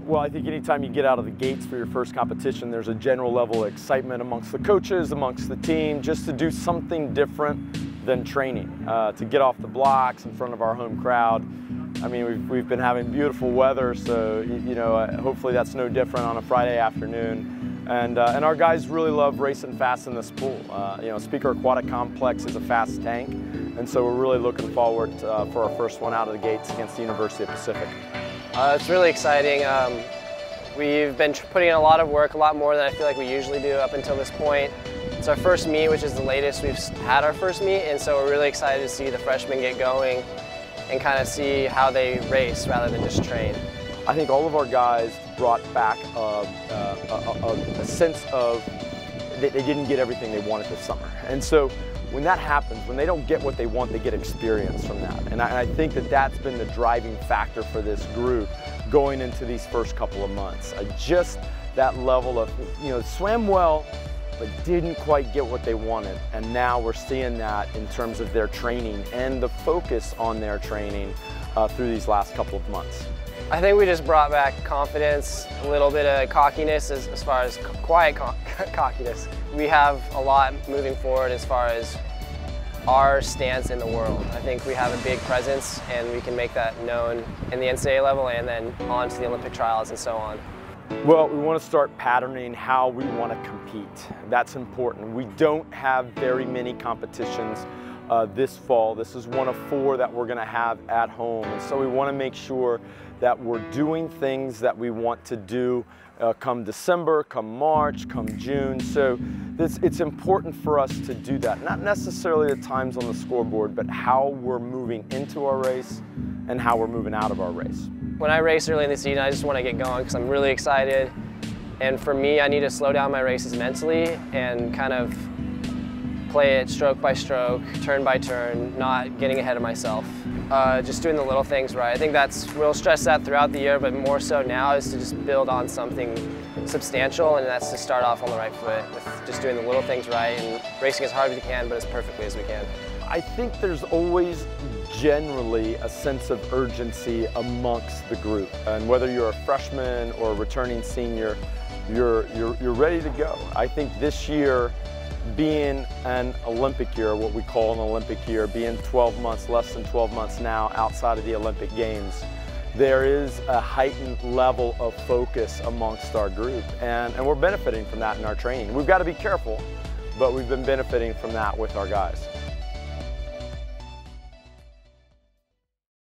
Well, I think anytime you get out of the gates for your first competition, there's a general level of excitement amongst the coaches, amongst the team, just to do something different than training, to get off the blocks in front of our home crowd. I mean, we've been having beautiful weather, so hopefully that's no different on a Friday afternoon. And our guys really love racing fast in this pool. Speaker Aquatic Complex is a fast tank, and so we're really looking forward for our first one out of the gates against the University of Pacific. It's really exciting. We've been putting in a lot of work, a lot more than I feel like we usually do up until this point. It's our first meet, which is the latest we've had our first meet, and so we're really excited to see the freshmen get going and kind of see how they race rather than just train. I think all of our guys brought back a sense of that they didn't get everything they wanted this summer. And so when that happens, when they don't get what they want, they get experience from that. And I think that that's been the driving factor for this group going into these first couple of months. Just that level of, swam well, but didn't quite get what they wanted. And now we're seeing that in terms of their training and the focus on their training through these last couple of months. I think we just brought back confidence, a little bit of cockiness as far as quiet cockiness. We have a lot moving forward as far as our stance in the world. I think we have a big presence and we can make that known in the NCAA level and then on to the Olympic trials and so on. Well, we want to start patterning how we want to compete. That's important. We don't have very many competitions this fall. This is one of 4 that we're going to have at home. And so we want to make sure that we're doing things that we want to do come December, come March, come June. So it's important for us to do that. Not necessarily the times on the scoreboard, but how we're moving into our race and how we're moving out of our race. When I race early in the season, I just want to get going because I'm really excited. And for me, I need to slow down my races mentally and kind of play it stroke by stroke, turn by turn, not getting ahead of myself. Just doing the little things right. I think we'll stress that throughout the year, but more so now is to just build on something substantial, and that's to start off on the right foot with just doing the little things right and racing as hard as we can, but as perfectly as we can. I think there's always generally a sense of urgency amongst the group, and whether you're a freshman or a returning senior, you're ready to go. I think this year, being an Olympic year, what we call an Olympic year, being 12 months, less than 12 months now outside of the Olympic Games, there is a heightened level of focus amongst our group, and we're benefiting from that in our training. We've got to be careful, but we've been benefiting from that with our guys.